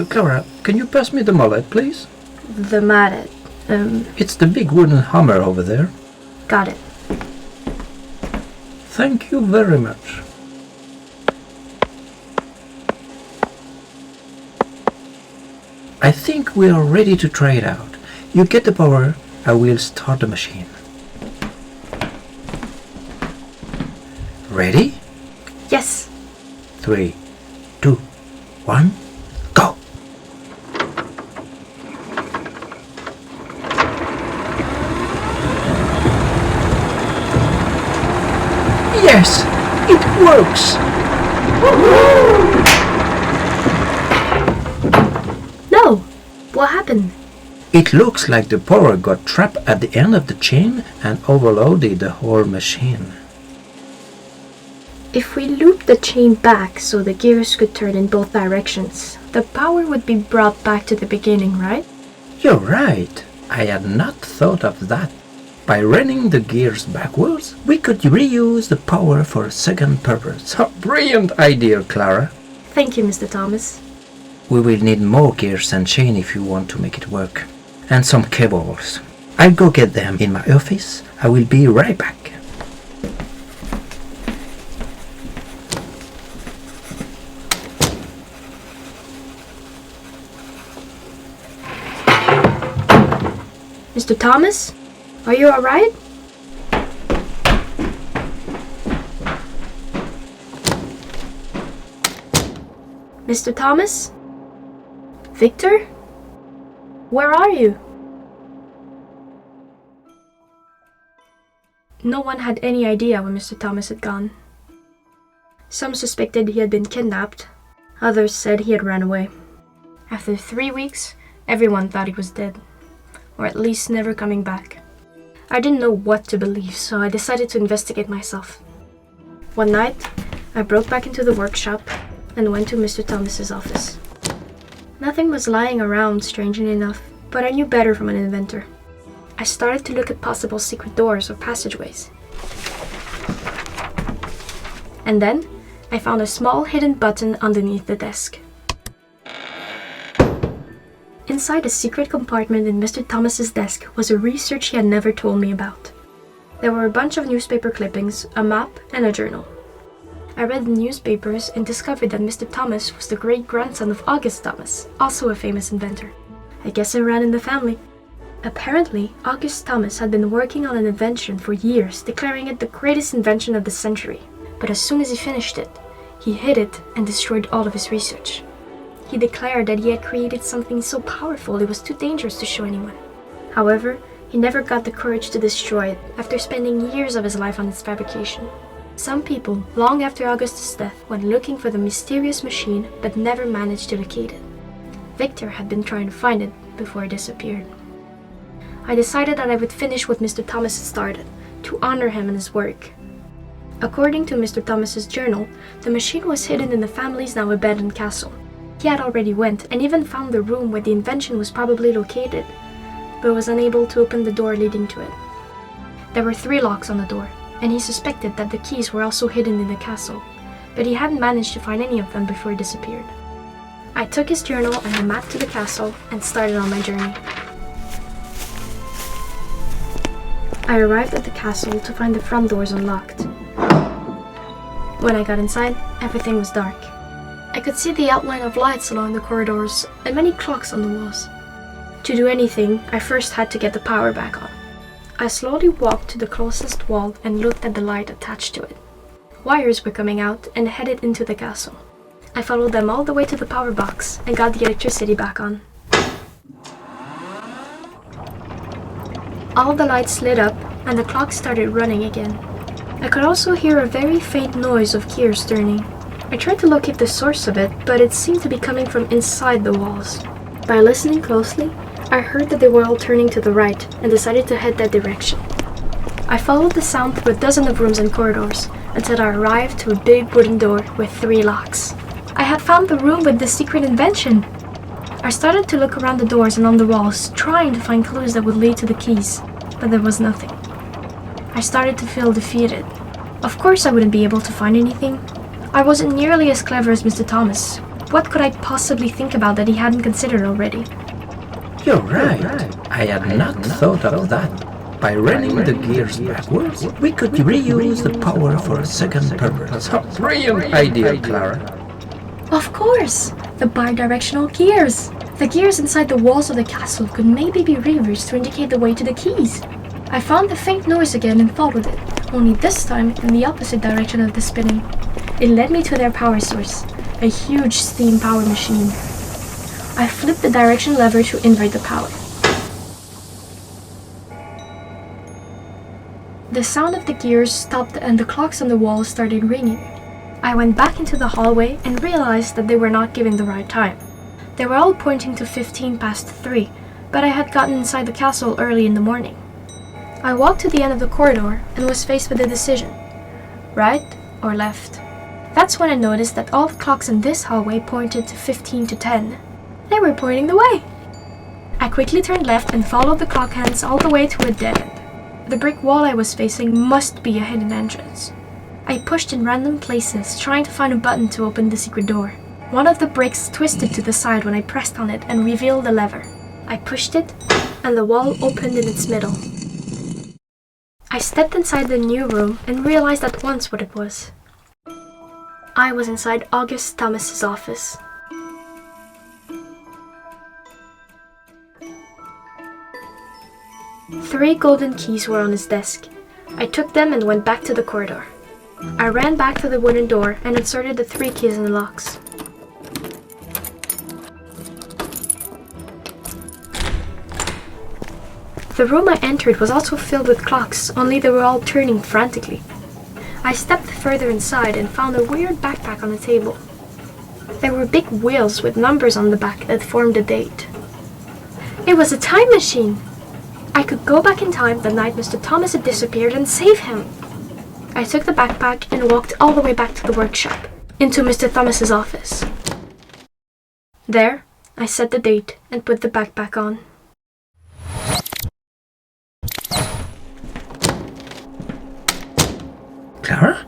Clara, can you pass me the mallet, please? The mallet. It's the big wooden hammer over there. Got it. Thank you very much. I think we are ready to try it out. You get the power, I will start the machine. Ready? Yes. 3, 2, 1, go! Yes, it works! No! What happened? It looks like the power got trapped at the end of the chain and overloaded the whole machine. If we loop the chain back so the gears could turn in both directions, the power would be brought back to the beginning, right? You're right. I had not thought of that. By running the gears backwards, we could reuse the power for a second purpose. A brilliant idea, Clara. Thank you, Mr. Thomas. We will need more gears and chain if you want to make it work. And some cables. I'll go get them in my office. I will be right back. Mr. Thomas? Are you alright? Mr. Thomas? Victor? Where are you? No one had any idea where Mr. Thomas had gone. Some suspected he had been kidnapped. Others said he had run away. After 3 weeks, everyone thought he was dead, or at least never coming back. I didn't know what to believe, so I decided to investigate myself. One night, I broke back into the workshop and went to Mr. Thomas's office. Nothing was lying around, strangely enough, but I knew better from an inventor. I started to look at possible secret doors or passageways. And then, I found a small hidden button underneath the desk. Inside a secret compartment in Mr. Thomas's desk was a research he had never told me about. There were a bunch of newspaper clippings, a map, and a journal. I read the newspapers and discovered that Mr. Thomas was the great-grandson of August Thomas, also a famous inventor. I guess it ran in the family. Apparently, August Thomas had been working on an invention for years, declaring it the greatest invention of the century. But as soon as he finished it, he hid it and destroyed all of his research. He declared that he had created something so powerful it was too dangerous to show anyone. However, he never got the courage to destroy it after spending years of his life on its fabrication. Some people, long after Augustus' death, went looking for the mysterious machine but never managed to locate it. Victor had been trying to find it before it disappeared. I decided that I would finish what Mr. Thomas had started, to honor him and his work. According to Mr. Thomas's journal, the machine was hidden in the family's now abandoned castle. He had already went and even found the room where the invention was probably located, but was unable to open the door leading to it. There were 3 locks on the door, and he suspected that the keys were also hidden in the castle, but he hadn't managed to find any of them before he disappeared. I took his journal and the map to the castle and started on my journey. I arrived at the castle to find the front doors unlocked. When I got inside, everything was dark. I could see the outline of lights along the corridors and many clocks on the walls. To do anything, I first had to get the power back on. I slowly walked to the closest wall and looked at the light attached to it. Wires were coming out and headed into the castle. I followed them all the way to the power box and got the electricity back on. All the lights lit up and the clock started running again. I could also hear a very faint noise of gears turning. I tried to locate the source of it, but it seemed to be coming from inside the walls. By listening closely, I heard that they were all turning to the right and decided to head that direction. I followed the sound through a dozen of rooms and corridors until I arrived to a big wooden door with 3 locks. I had found the room with the secret invention! I started to look around the doors and on the walls, trying to find clues that would lead to the keys, but there was nothing. I started to feel defeated. Of course I wouldn't be able to find anything. I wasn't nearly as clever as Mr. Thomas, what could I possibly think about that he hadn't considered already? You're right. I had not thought of that. By running the gears backwards, we could reuse the power for a second purpose. A brilliant idea, Clara. Of course! The bidirectional gears! The gears inside the walls of the castle could maybe be reversed to indicate the way to the keys. I found the faint noise again and followed it, only this time in the opposite direction of the spinning. It led me to their power source, a huge steam power machine. I flipped the direction lever to invert the power. The sound of the gears stopped and the clocks on the wall started ringing. I went back into the hallway and realized that they were not giving the right time. They were all pointing to 3:15, but I had gotten inside the castle early in the morning. I walked to the end of the corridor and was faced with a decision. Right or left? That's when I noticed that all the clocks in this hallway pointed to 15 to 10. They were pointing the way. I quickly turned left and followed the clock hands all the way to a dead end. The brick wall I was facing must be a hidden entrance. I pushed in random places, trying to find a button to open the secret door. One of the bricks twisted to the side when I pressed on it and revealed the lever. I pushed it, and the wall opened in its middle. I stepped inside the new room and realized at once what it was. I was inside August Thomas's office. Three golden keys were on his desk. I took them and went back to the corridor. I ran back to the wooden door and inserted the 3 keys in the locks. The room I entered was also filled with clocks, only they were all turning frantically. I stepped further inside and found a weird backpack on the table. There were big wheels with numbers on the back that formed a date. It was a time machine! I could go back in time the night Mr. Thomas had disappeared and save him. I took the backpack and walked all the way back to the workshop, into Mr. Thomas's office. There, I set the date and put the backpack on. Clara?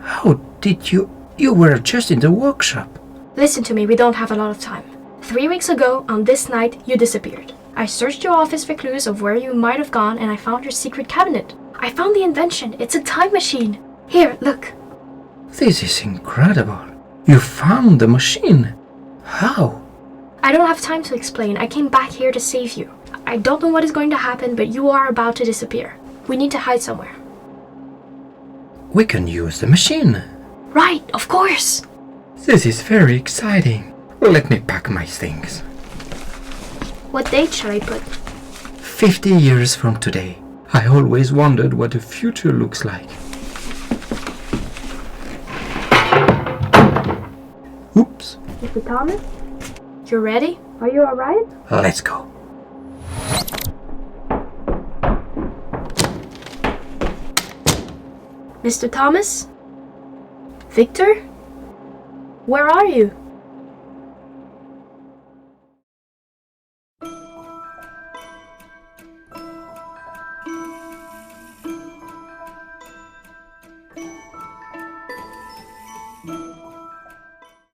How did you... You were just in the workshop. Listen to me, we don't have a lot of time. 3 weeks ago, on this night, you disappeared. I searched your office for clues of where you might have gone and I found your secret cabinet. I found the invention. It's a time machine. Here, look. This is incredible. You found the machine. How? I don't have time to explain. I came back here to save you. I don't know what is going to happen, but you are about to disappear. We need to hide somewhere. We can use the machine. Right, of course. This is very exciting. Let me pack my things. What date shall I put? 50 years from today. I always wondered what the future looks like. Oops. Mr. Thomas? You ready? Are you alright? Let's go. Mr. Thomas? Victor? Where are you?